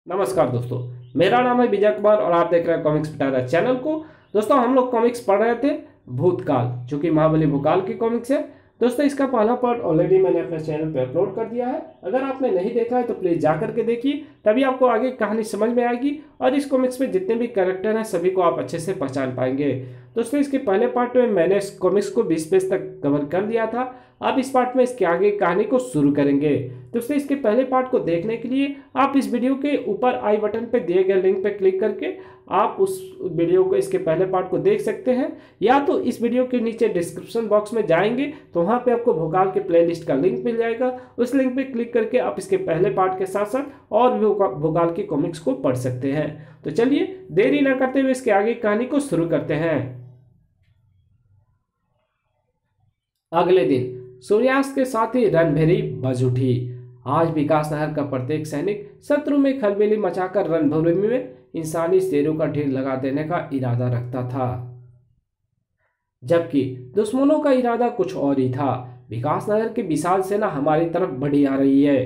नमस्कार दोस्तों, मेरा नाम है विजय कुमार और आप देख रहे हैं कॉमिक्स पिटारा चैनल को। दोस्तों, हम लोग कॉमिक्स पढ़ रहे थे भूतकाल, जो कि महाबली भूकाल की कॉमिक्स है। दोस्तों, इसका पहला पार्ट ऑलरेडी मैंने अपने चैनल पे अपलोड कर दिया है। अगर आपने नहीं देखा है तो प्लीज़ जा करके देखिए, तभी आपको आगे कहानी समझ में आएगी और इस कॉमिक्स में जितने भी कैरेक्टर हैं सभी को आप अच्छे से पहचान पाएंगे। दोस्तों, इसके पहले पार्ट में मैंने इस कॉमिक्स को 20 पेज तक कवर कर दिया था। अब इस पार्ट में इसके आगे कहानी को शुरू करेंगे। दोस्तों, इसके पहले पार्ट को देखने के लिए आप इस वीडियो के ऊपर आई बटन पे दिए गए लिंक पे क्लिक करके आप उस वीडियो को, इसके पहले पार्ट को देख सकते हैं, या तो इस वीडियो के नीचे डिस्क्रिप्शन बॉक्स में जाएंगे तो वहां पे आपको भोकाल के प्लेलिस्ट का लिंक मिल जाएगा। उस लिंक पे क्लिक करके आप इसके पहले पार्ट के साथ साथ और भी भोकाल की कॉमिक्स को पढ़ सकते हैं। तो चलिए देरी न करते हुए इसके आगे कहानी को शुरू करते हैं। अगले दिन सूर्यास्त के साथ ही रणभेरी बज उठी। आज विकास नहर का प्रत्येक सैनिक शत्रु में खलबली मचाकर रणभूमि में इंसानी शेरों का ढेर लगा देने का इरादा रखता था, जबकि दुश्मनों का इरादा कुछ और ही था। विकास नगर की विशाल सेना हमारी तरफ बढ़ी आ रही है।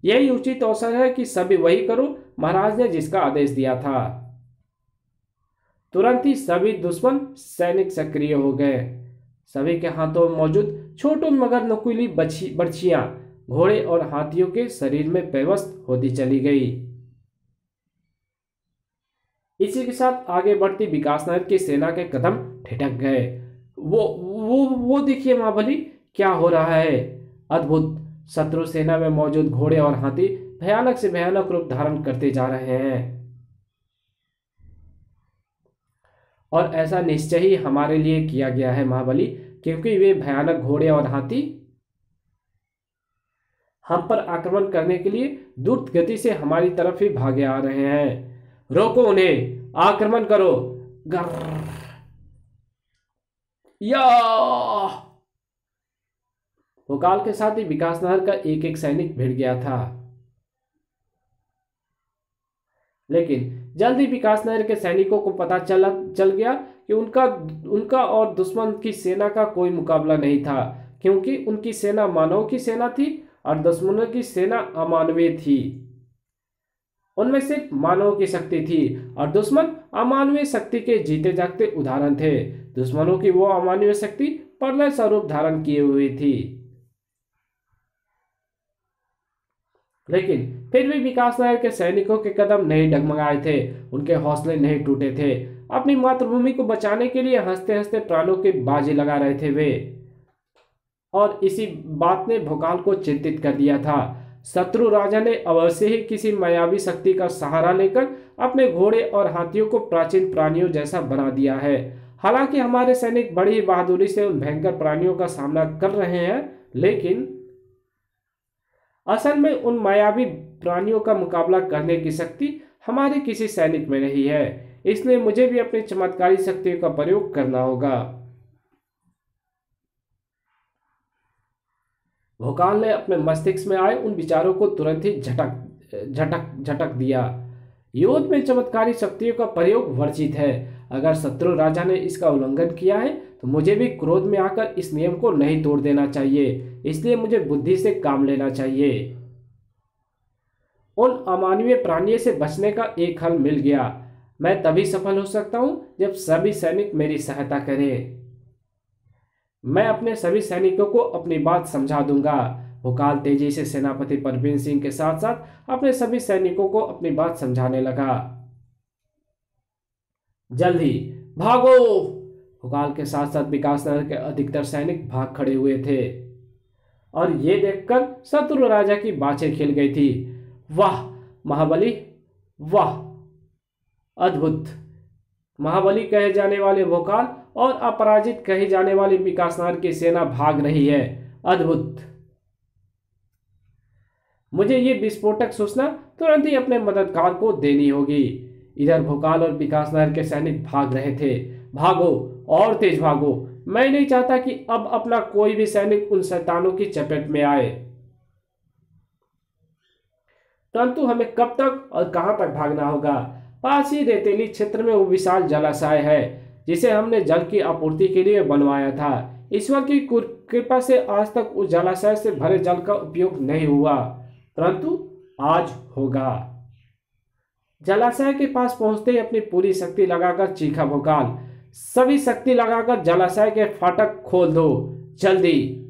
यही उचित अवसर है कि सभी वही करो महाराज ने जिसका आदेश दिया था। तुरंत ही सभी दुश्मन सैनिक सक्रिय हो गए। सभी के हाथों में मौजूद छोटो मगर नुकीली बर्छियां घोड़े और हाथियों के शरीर में व्यवस्थ होती चली गई। इसी के साथ आगे बढ़ती विकास नगर की सेना के कदम ठिठक गए। वो देखिए महाबली, क्या हो रहा है? अद्भुत! शत्रु सेना में मौजूद घोड़े और हाथी भयानक से भयानक रूप धारण करते जा रहे हैं, और ऐसा निश्चय ही हमारे लिए किया गया है महाबली, क्योंकि वे भयानक घोड़े और हाथी हम पर आक्रमण करने के लिए द्रुत गति से हमारी तरफ ही भागे आ रहे हैं। रोको उन्हें, आक्रमण करो! गर्र! या! भोकाल के साथ ही विकास नहर का एक एक सैनिक भिड़ गया था, लेकिन जल्द ही विकास नगर के सैनिकों को पता चल गया कि उनका और दुश्मन की सेना का कोई मुकाबला नहीं था, क्योंकि उनकी सेना मानव की सेना थी और दुश्मनों की सेना अमानवीय थी। उनमें सिर्फ मानव की शक्ति थी और दुश्मन अमानवीय शक्ति के जीते जागते उदाहरण थे। दुश्मनों की वो अमानवीय शक्ति प्रलय स्वरूप धारण किए हुई थी, लेकिन फिर भी विकास नगर के सैनिकों के कदम नहीं डगमगाए थे, उनके हौसले नहीं टूटे थे। अपनी मातृभूमि को बचाने के लिए हंसते हंसते प्राणों की बाजी लगा रहे थे वे, और इसी बात ने भोकाल को चिंतित कर दिया था। शत्रु राजा ने अवश्य ही किसी मायावी शक्ति का सहारा लेकर अपने घोड़े और हाथियों को प्राचीन प्राणियों जैसा बना दिया है। हालांकि हमारे सैनिक बड़ी बहादुरी से उन भयंकर प्राणियों का सामना कर रहे हैं, लेकिन असल में उन मायावी प्राणियों का मुकाबला करने की शक्ति हमारे किसी सैनिक में नहीं है। इसलिए मुझे भी अपनी चमत्कारी शक्तियों का प्रयोग करना होगा। भोकाल ने अपने मस्तिष्क में आए उन विचारों को तुरंत ही झटक दिया। युद्ध में चमत्कारी शक्तियों का प्रयोग वर्जित है। अगर शत्रु राजा ने इसका उल्लंघन किया है तो मुझे भी क्रोध में आकर इस नियम को नहीं तोड़ देना चाहिए। इसलिए मुझे बुद्धि से काम लेना चाहिए। उन अमानवीय प्राणियों से बचने का एक हल मिल गया। मैं तभी सफल हो सकता हूं जब सभी सैनिक मेरी सहायता करें। मैं अपने सभी सैनिकों को अपनी बात समझा दूंगा। भोकाल तेजी से सेनापति परवीन सिंह के साथ साथ अपने सभी सैनिकों को अपनी बात समझाने लगा। जल्दी भागो! भोकाल के साथ साथ विकास नगर के अधिकतर सैनिक भाग खड़े हुए थे, और ये देखकर शत्रु राजा की बाछें खिल गई थी। वाह महाबली, वाह! अद्भुत! महाबली कहे जाने वाले भोकाल और अपराजित कही जाने वाली विकास नगर की सेना भाग रही है। अद्भुत! मुझे ये विस्फोटक सूचना तुरंत ही अपने मददगार को देनी होगी। इधर भोकाल और विकास नगर के सैनिक भाग रहे थे। भागो और तेज भागो! मैं नहीं चाहता कि अब अपना कोई भी सैनिक उन शैतानों की चपेट में आए। परंतु हमें कब तक और कहां तक भागना होगा? पास ही रेतीली क्षेत्र में वो विशाल जलाशय है जिसे हमने जल की आपूर्ति के लिए बनवाया था। ईश्वर की कृपा से आज तक उस जलाशय से भरे जल का उपयोग नहीं हुआ, परंतु आज होगा। जलाशय के पास पहुंचते ही अपनी पूरी शक्ति लगाकर चीखा भोकाल, सभी शक्ति लगाकर जलाशय के फाटक खोल दो, जल्दी।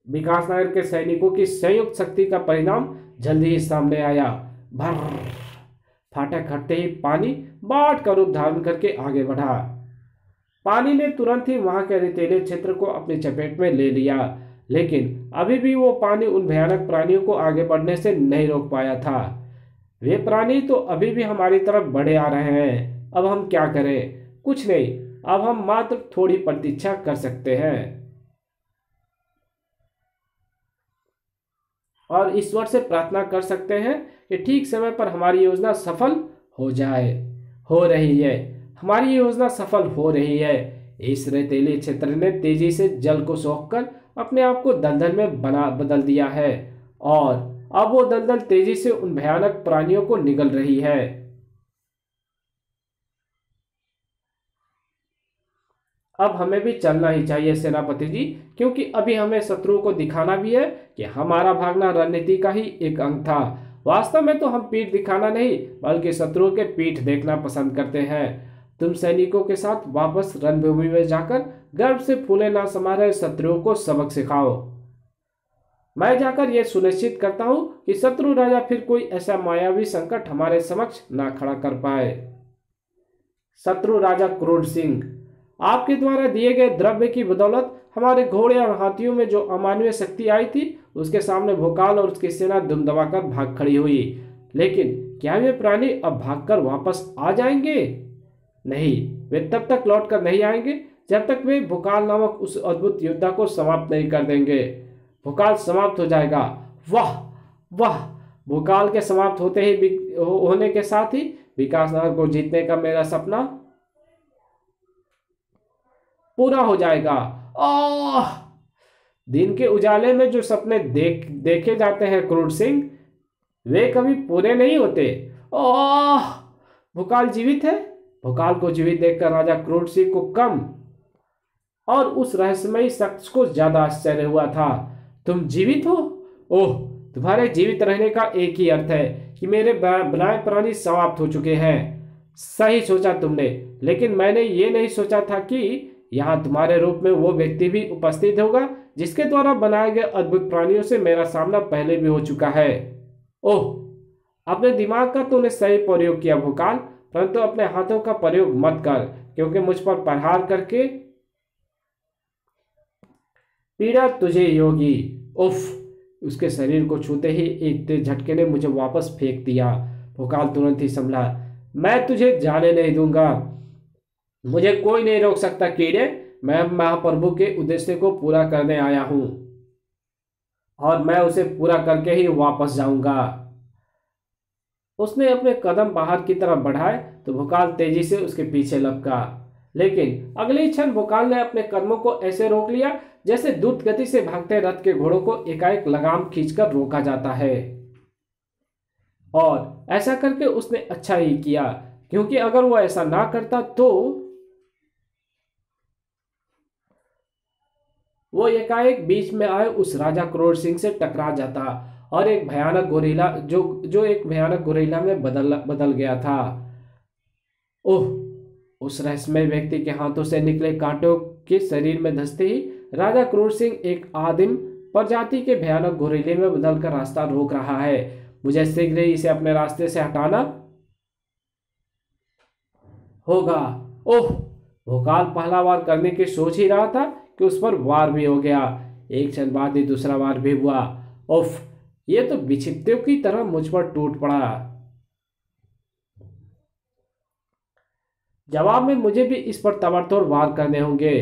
विकासनगर के सैनिकों की संयुक्त शक्ति का परिणाम जल्दी ही सामने आया। भर फाटक हटते ही पानी बाढ़ का रूप धारण करके आगे बढ़ा। पानी ने तुरंत ही वहां के रेतीले क्षेत्र को अपनी चपेट में ले लिया, लेकिन अभी भी वो पानी उन भयानक प्राणियों को आगे बढ़ने से नहीं रोक पाया था। वे प्राणी तो अभी भी हमारी तरफ बढ़े आ रहे हैं। अब हम क्या करें? कुछ नहीं, अब हम मात्र थोड़ी प्रतीक्षा कर सकते हैं और ईश्वर से प्रार्थना कर सकते हैं कि ठीक समय पर हमारी योजना सफल हो जाए। हो रही है, हमारी योजना सफल हो रही है। इस रेतीले क्षेत्र ने तेजी से जल को सोखकर अपने आप को दलदल में बदल दिया है और अब वो दलदल तेजी से उन भयानक प्राणियों को निगल रही है। अब हमें भी चलना ही चाहिए सेनापति जी, क्योंकि अभी हमें शत्रुओं को दिखाना भी है कि हमारा भागना रणनीति का ही एक अंग था। वास्तव में तो हम पीठ दिखाना नहीं बल्कि शत्रुओं के पीठ देखना पसंद करते हैं। तुम सैनिकों के साथ वापस रणभूमि में जाकर गर्व से फूले ना समा रहे शत्रुओं को सबक सिखाओ। मैं जाकर यह सुनिश्चित करता हूं कि शत्रु राजा फिर कोई ऐसा मायावी संकट हमारे समक्ष ना खड़ा कर पाए। शत्रु राजा क्रोध सिंह, आपके द्वारा दिए गए द्रव्य की बदौलत हमारे घोड़े और हाथियों में जो अमानवीय शक्ति आई थी उसके सामने भोकाल और उसकी सेना दुम दबाकर भाग खड़ी हुई। लेकिन क्या वे प्राणी अब भागकर वापस आ जाएंगे? नहीं, वे तब तक लौट कर नहीं आएंगे जब तक वे भोकाल नामक उस अद्भुत योद्धा को समाप्त नहीं कर देंगे। भोकाल समाप्त हो जाएगा। वाह वाह! भोकाल के समाप्त होने के साथ ही विकासनगर को जीतने का मेरा सपना पूरा हो जाएगा। आह! दिन के उजाले में जो सपने देखे जाते हैं क्रूर सिंह, वे कभी पूरे नहीं होते। आह! भोकाल जीवित है। भोकाल को जीवित देखकर राजा क्रूर सिंह को कम और उस रहस्यमयी शख्स को ज्यादा आश्चर्य हुआ था। तुम जीवित हो? ओह, तुम्हारे जीवित रहने का एक ही अर्थ है कि मेरे बनाए प्राणी समाप्त हो चुके हैं। सही सोचा तुमने, लेकिन मैंने ये नहीं सोचा था कि यहाँ तुम्हारे रूप में वो व्यक्ति भी उपस्थित होगा जिसके द्वारा बनाए गए अद्भुत प्राणियों से मेरा सामना पहले भी हो चुका है। ओह, अपने दिमाग का तूने सही प्रयोग किया भोकाल, परंतु अपने हाथों का प्रयोग मत कर, क्योंकि मुझ पर प्रहार करके पीड़ा तुझे योगी। उफ! उसके शरीर को छूते ही एक तेज झटके ने मुझे वापस फेंक दिया। भोकाल तुरंत ही संभला। मैं तुझे जाने नहीं दूंगा, मुझे कोई नहीं रोक सकता कीड़े। मैं महाप्रभु के उद्देश्य को पूरा करने आया हूं और मैं उसे पूरा करके ही वापस जाऊंगा। उसने अपने कदम बाहर की तरफ बढ़ाए तो भोकाल तेजी से उसके पीछे लपका, लेकिन अगले क्षण भोकाल ने अपने कदमों को ऐसे रोक लिया जैसे द्रुत गति से भागते रथ के घोड़ों को एकाएक लगाम खींचकर रोका जाता है। और ऐसा करके उसने अच्छा ही किया, क्योंकि अगर वो ऐसा ना करता तो वो एकाएक बीच में आए उस राजा क्रोध सिंह से टकरा जाता और एक भयानक गोरिल्ला जो एक भयानक गोरिल्ला में बदल गया था। ओह! उस रहस्यमय व्यक्ति के हाथों से निकले कांटों के शरीर में धंसते ही राजा क्रूर सिंह एक आदिम प्रजाति के भयानक गोरिल्ले में बदलकर रास्ता रोक रहा है। मुझे शीघ्र ही इसे अपने रास्ते से हटाना होगा। ओह! भोकाल पहला वार करने की सोच ही रहा था कि उस पर वार भी हो गया। एक क्षण बाद ही दूसरा वार भी हुआ। उफ! ये तो विक्षिप्तों की तरह मुझ पर टूट पड़ा। जवाब में मुझे भी इस पर ताबड़तोड़ वार करने होंगे।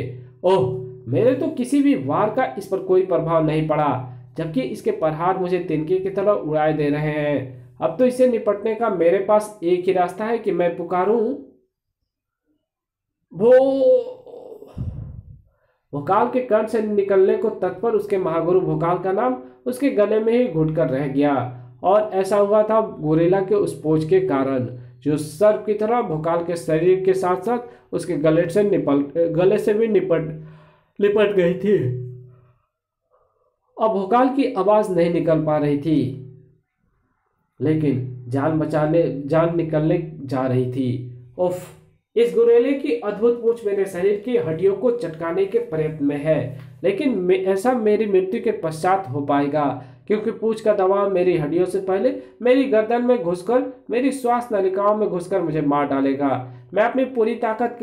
ओह! मेरे तो किसी भी वार का इस पर कोई प्रभाव नहीं पड़ा, जबकि इसके प्रहार मुझे तिनके की तरह उड़ाए दे रहे हैं। अब तो इससे निपटने का मेरे पास एक ही रास्ता है कि मैं पुकारूं, भोकाल के कंठ से निकलने को तत्पर उसके महागुरु भोकाल का नाम उसके गले में ही घुट कर रह गया। और ऐसा हुआ था गोरिल्ला के उस पोंछ के कारण, जो सर्प की तरह भोकाल के शरीर के साथ साथ उसके गले से भी लिपट गई थी। अब भोकाल की आवाज नहीं निकल पा रही थी, लेकिन जान निकलने जा रही थी। उफ, इस गोरेले की अद्भुत पूंछ मेरे शरीर की हड्डियों को चटकाने के प्रयत्न में है, लेकिन ऐसा मेरी मृत्यु के पश्चात हो पाएगा, क्योंकि पूंछ का दबाव मेरी हड्डियों से पहले मेरी गर्दन में घुसकर, मेरी श्वास नलिकाओं में घुसकर मुझे मार डालेगा। मैं अपनी पूरी ताकत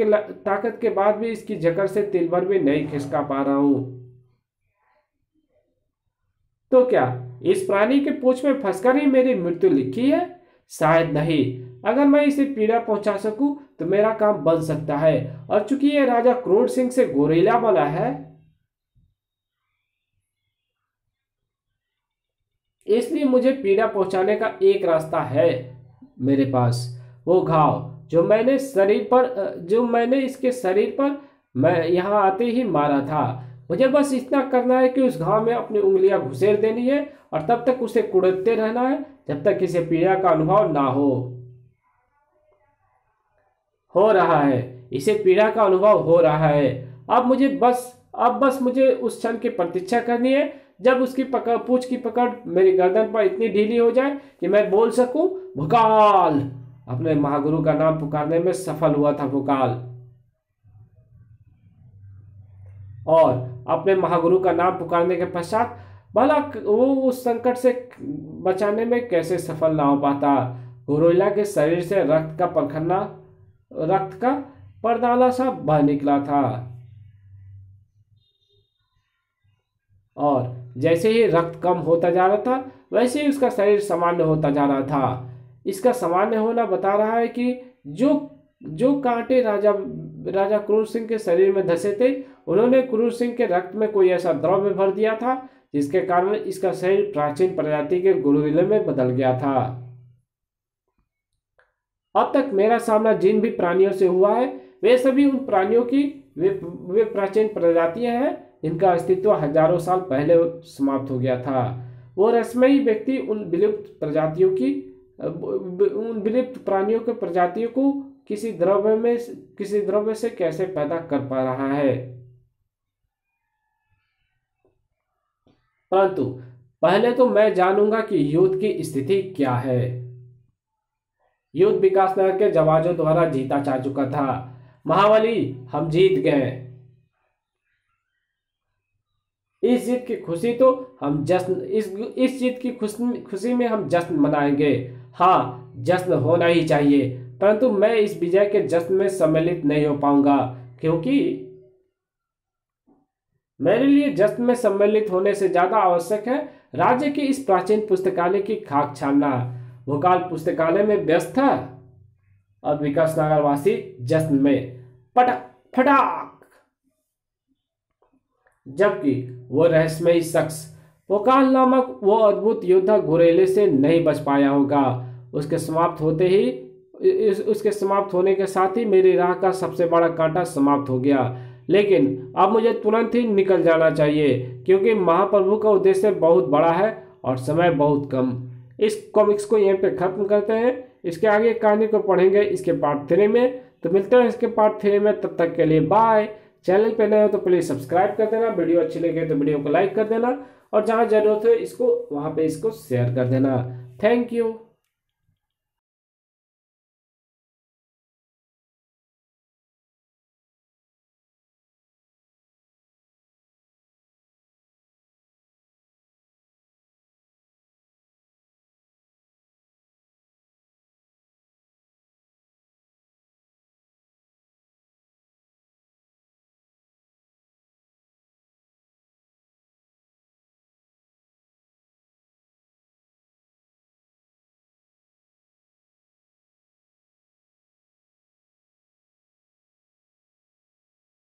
के बाद भी इसकी जकड़ से तिल भर भी नहीं खिसका पा रहा हूं। तो क्या इस प्राणी के पूंछ में फंसकर ही मेरी मृत्यु लिखी है? शायद नहीं। अगर मैं इसे पीड़ा पहुंचा सकूं तो मेरा काम बन सकता है, और चूंकि यह राजा क्रोध सिंह से गोरेला वाला है, इसलिए मुझे पीड़ा पहुंचाने का एक रास्ता है मेरे पास। वो घाव जो मैंने इसके शरीर पर मैं यहाँ आते ही मारा था, मुझे बस इतना करना है कि उस घाव में अपनी उंगलियां घुसेड़ देनी है, और तब तक उसे कुड़ते रहना है जब तक इसे पीड़ा का अनुभव ना हो रहा है। इसे पीड़ा का अनुभव हो रहा है। अब बस मुझे उस क्षण की प्रतीक्षा करनी है जब उसकी पूंछ की पकड़ मेरी गर्दन पर इतनी ढीली हो जाए कि मैं बोल सकूं, भुकाल। अपने महागुरु का नाम पुकारने में सफल हुआ था भुकाल, और अपने महागुरु का नाम पुकारने के पश्चात भला वो उस संकट से बचाने में कैसे सफल ना हो पाता। गोरिल्ला के शरीर से रक्त का परदाला सा बह निकला था, और जैसे ही रक्त कम होता जा रहा था वैसे ही उसका शरीर सामान्य होता जा रहा था। इसका सामान्य होना बता रहा है कि जो कांटे राजा क्रूर सिंह के शरीर में धसे थे, उन्होंने क्रूर सिंह के रक्त में कोई ऐसा द्रव्य भर दिया था जिसके कारण इसका शरीर प्राचीन प्रजाति के गोरिल्ले में बदल गया था। अब तक मेरा सामना जिन भी प्राणियों से हुआ है, वे सभी उन प्राणियों की वे प्राचीन प्रजातियां हैं जिनका अस्तित्व हजारों साल पहले समाप्त हो गया था। वो रहस्यमयी व्यक्ति उन विलुप्त प्राणियों के प्रजातियों को किसी द्रव्य से कैसे पैदा कर पा रहा है। परंतु पहले तो मैं जानूंगा कि युद्ध की स्थिति क्या है। युद्ध विकास नगर के जवानों द्वारा जीता जा चुका था। महाबली, हम जीत गए। इस जीत की खुशी तो हम इस जीत की खुशी में हम जश्न मनाएंगे। हाँ, जश्न होना ही चाहिए, परंतु मैं इस विजय के जश्न में सम्मिलित नहीं हो पाऊंगा, क्योंकि मेरे लिए जश्न में सम्मिलित होने से ज्यादा आवश्यक है राज्य की इस प्राचीन पुस्तकालय की खाक छानना। भोकाल पुस्तकालय में व्यस्त था और विकास नगरवासी जश्न में पटक फटाक। जबकि वो रहस्यमयी शख्स भोकाल नामक वो अद्भुत योद्धा गोरेले से नहीं बच पाया होगा। उसके समाप्त होने के साथ ही मेरी राह का सबसे बड़ा कांटा समाप्त हो गया। लेकिन अब मुझे तुरंत ही निकल जाना चाहिए, क्योंकि महाप्रभु का उद्देश्य बहुत बड़ा है और समय बहुत कम। इस कॉमिक्स को यहीं पे खत्म करते हैं। इसके आगे कहानी को पढ़ेंगे इसके पार्ट 3 में। तो मिलते हैं इसके पार्ट 3 में, तब तक के लिए बाय। चैनल पे नए हो तो प्लीज सब्सक्राइब कर देना, वीडियो अच्छी लगे तो वीडियो को लाइक कर देना, और जहां जरूरत हो वहां पे इसको शेयर कर देना। Thank you.